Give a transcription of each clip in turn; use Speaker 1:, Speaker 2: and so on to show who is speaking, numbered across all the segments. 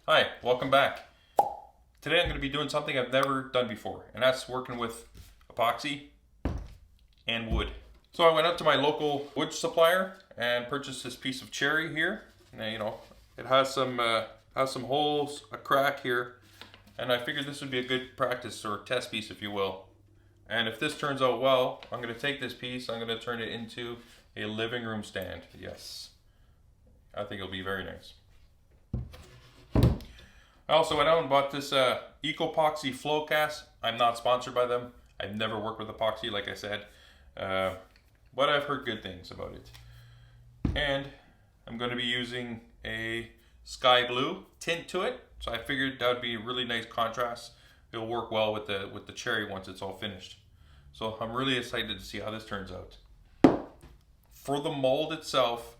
Speaker 1: Hi, welcome back. Today I'm going to be doing something I've never done before, and that's working with epoxy and wood. So I went up to my local wood supplier and purchased this piece of cherry here. Now, it has some holes, a crack here, and I figured this would be a good practice or test piece, if you will. And if this turns out well, I'm going to take this piece, I'm going to turn it into a living room stand. Yes, I think it'll be very nice. I also went out and bought this Epoxy flow cast. I'm not sponsored by them. I've never worked with epoxy, like I said, but I've heard good things about it. And I'm going to be using a sky blue tint to it, so I figured that would be a really nice contrast. It'll work well with the cherry once it's all finished. So I'm really excited to see how this turns out. For the mold itself,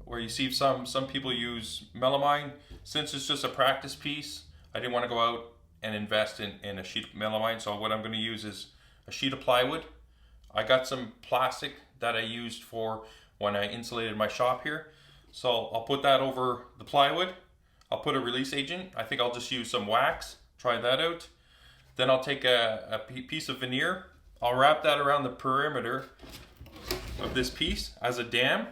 Speaker 1: where you see some people use melamine, since it's just a practice piece, I didn't want to go out and invest in a sheet of melamine. So what I'm going to use is a sheet of plywood. I got some plastic that I used for when I insulated my shop here. So I'll put that over the plywood. I'll put a release agent. I think I'll just use some wax, try that out. Then I'll take a piece of veneer. I'll wrap that around the perimeter of this piece as a dam.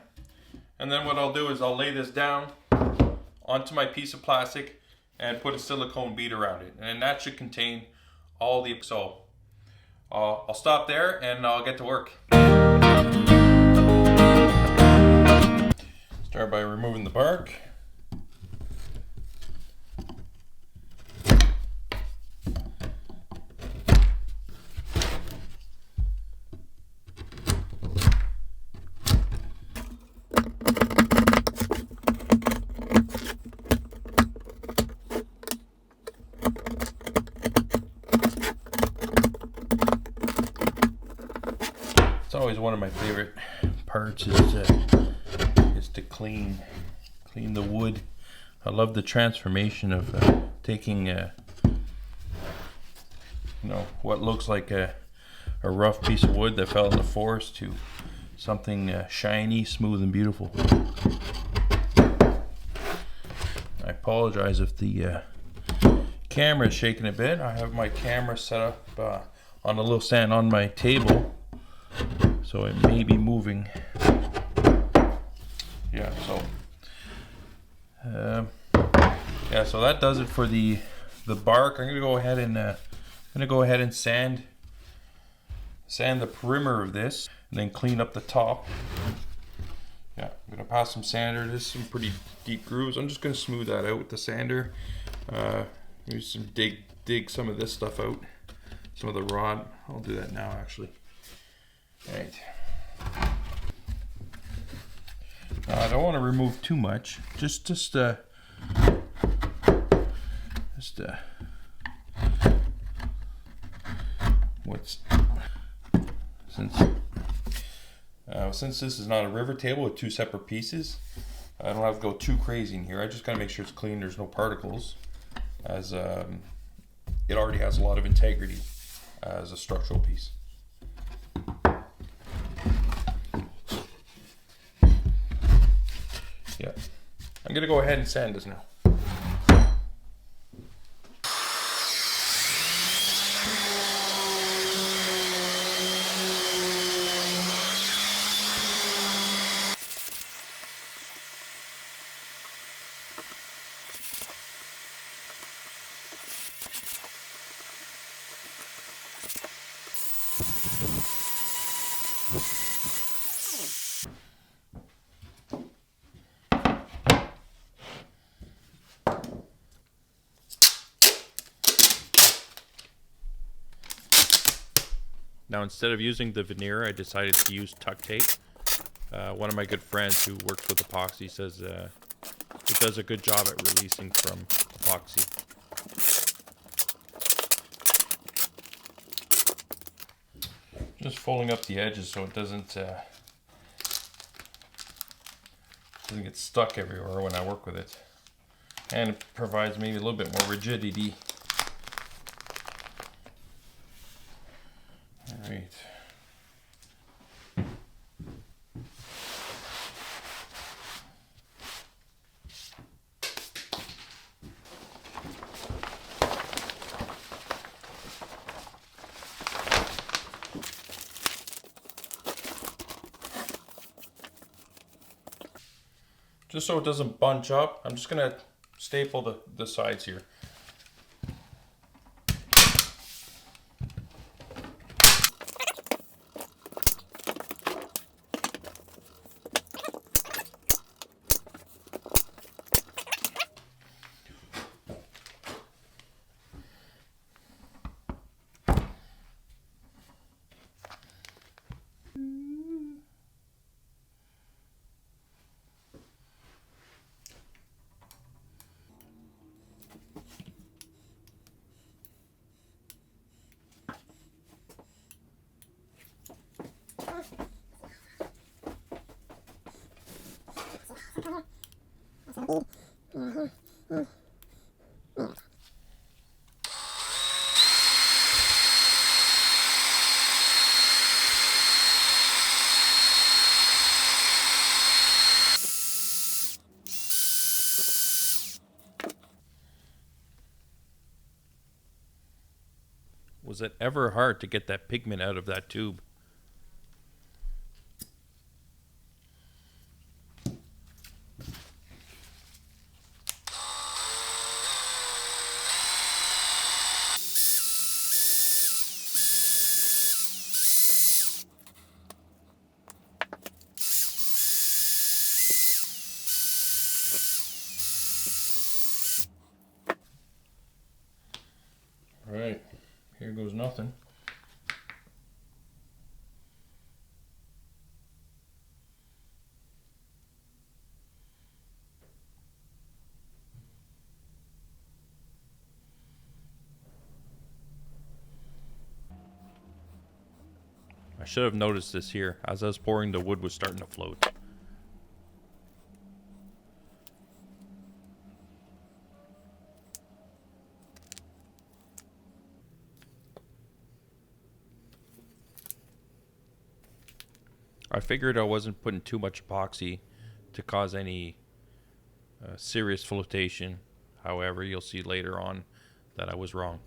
Speaker 1: And then what I'll do is I'll lay this down onto my piece of plastic and put a silicone bead around it. And that should contain all the, so I'll stop there and I'll get to work. Start by removing the bark. It's always one of my favorite parts is to clean the wood. I love the transformation of taking what looks like a rough piece of wood that fell in the forest to something shiny, smooth, and beautiful. I apologize if the camera is shaking a bit. I have my camera set up on a little stand on my table, so it may be moving. So that does it for the bark. I'm gonna go ahead and sand the perimeter of this, and then clean up the top. Yeah, I'm gonna pass some sander. There's some pretty deep grooves. I'm just gonna smooth that out with the sander. Use some dig some of this stuff out, some of the rod. I'll do that now, actually. All right. I don't want to remove too much. Just since this is not a river table with two separate pieces, I don't have to go too crazy in here. I just gotta make sure it's clean. There's no particles, as it already has a lot of integrity as a structural piece. Yeah, I'm gonna go ahead and sand this now. Now, instead of using the veneer, I decided to use tuck tape. One of my good friends who works with epoxy says it does a good job at releasing from epoxy. Just folding up the edges so it doesn't get stuck everywhere when I work with it. And it provides maybe a little bit more rigidity. All right. just so it doesn't bunch up, I'm just gonna staple the sides here. Was it ever hard to get that pigment out of that tube? All right, here goes nothing. I should have noticed this here. As I was pouring, the wood was starting to float. I figured I wasn't putting too much epoxy to cause any serious flotation. However, you'll see later on that I was wrong.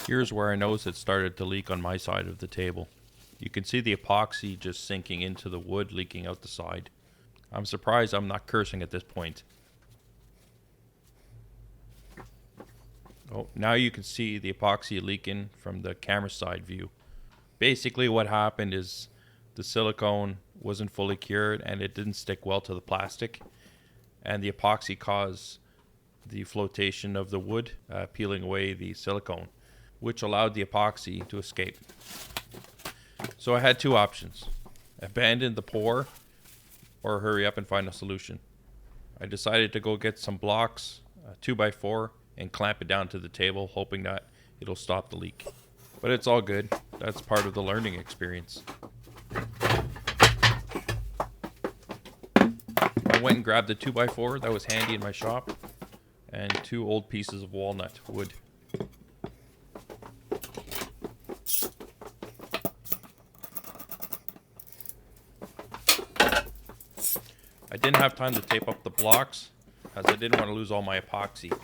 Speaker 1: Here's where I noticed it started to leak on my side of the table. You can see the epoxy just sinking into the wood, leaking out the side. I'm surprised I'm not cursing at this point. Oh, now you can see the epoxy leaking from the camera side view. Basically what happened is the silicone wasn't fully cured and it didn't stick well to the plastic, and the epoxy caused the flotation of the wood, peeling away the silicone, which allowed the epoxy to escape. So I had two options: abandon the pour or hurry up and find a solution. I decided to go get some blocks, 2x4, and clamp it down to the table, hoping that it'll stop the leak. But it's all good. That's part of the learning experience. I went and grabbed the 2x4 that was handy in my shop and two old pieces of walnut wood. I didn't have time to tape up the blocks as I didn't want to lose all my epoxy.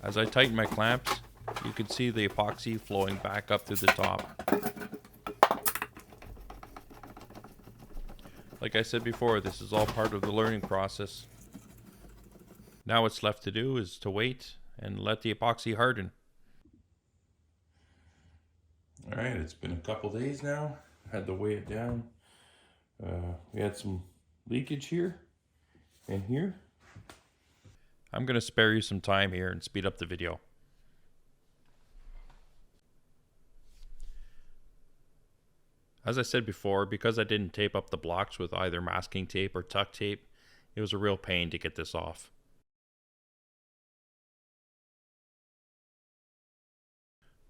Speaker 1: As I tighten my clamps, you can see the epoxy flowing back up through the top. Like I said before, this is all part of the learning process. Now what's left to do is to wait and let the epoxy harden. Alright, it's been a couple days now. Had to weigh it down. We had some leakage here and here. I'm going to spare you some time here and speed up the video. As I said before, because I didn't tape up the blocks with either masking tape or tuck tape, it was a real pain to get this off.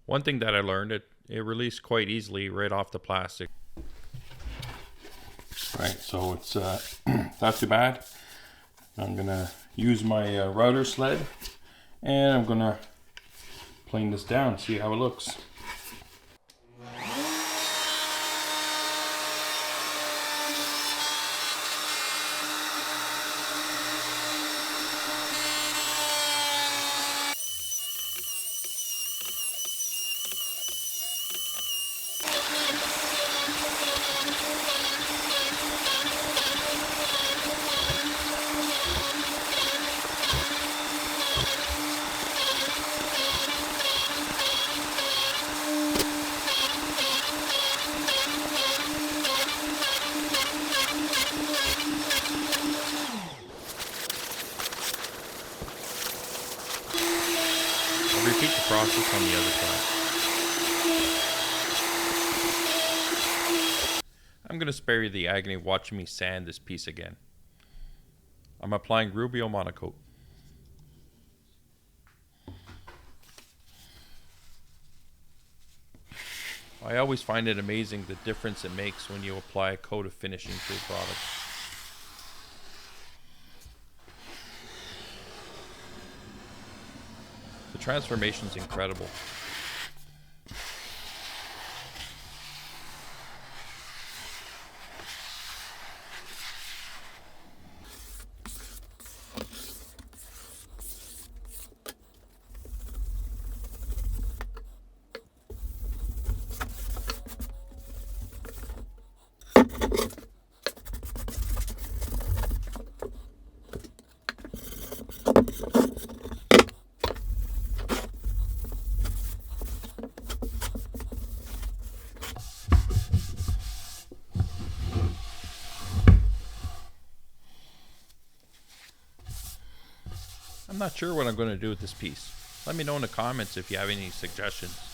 Speaker 1: One thing that I learned, it released quite easily right off the plastic. Right, so it's not too bad. I'm gonna use my router sled and I'm gonna plane this down, see how it looks. I'll repeat the process on the other side. I'm going to spare you the agony of watching me sand this piece again. I'm applying Rubio Monocoat. I always find it amazing the difference it makes when you apply a coat of finishing to a product. The transformation is incredible. I'm not sure what I'm going to do with this piece. Let me know in the comments if you have any suggestions.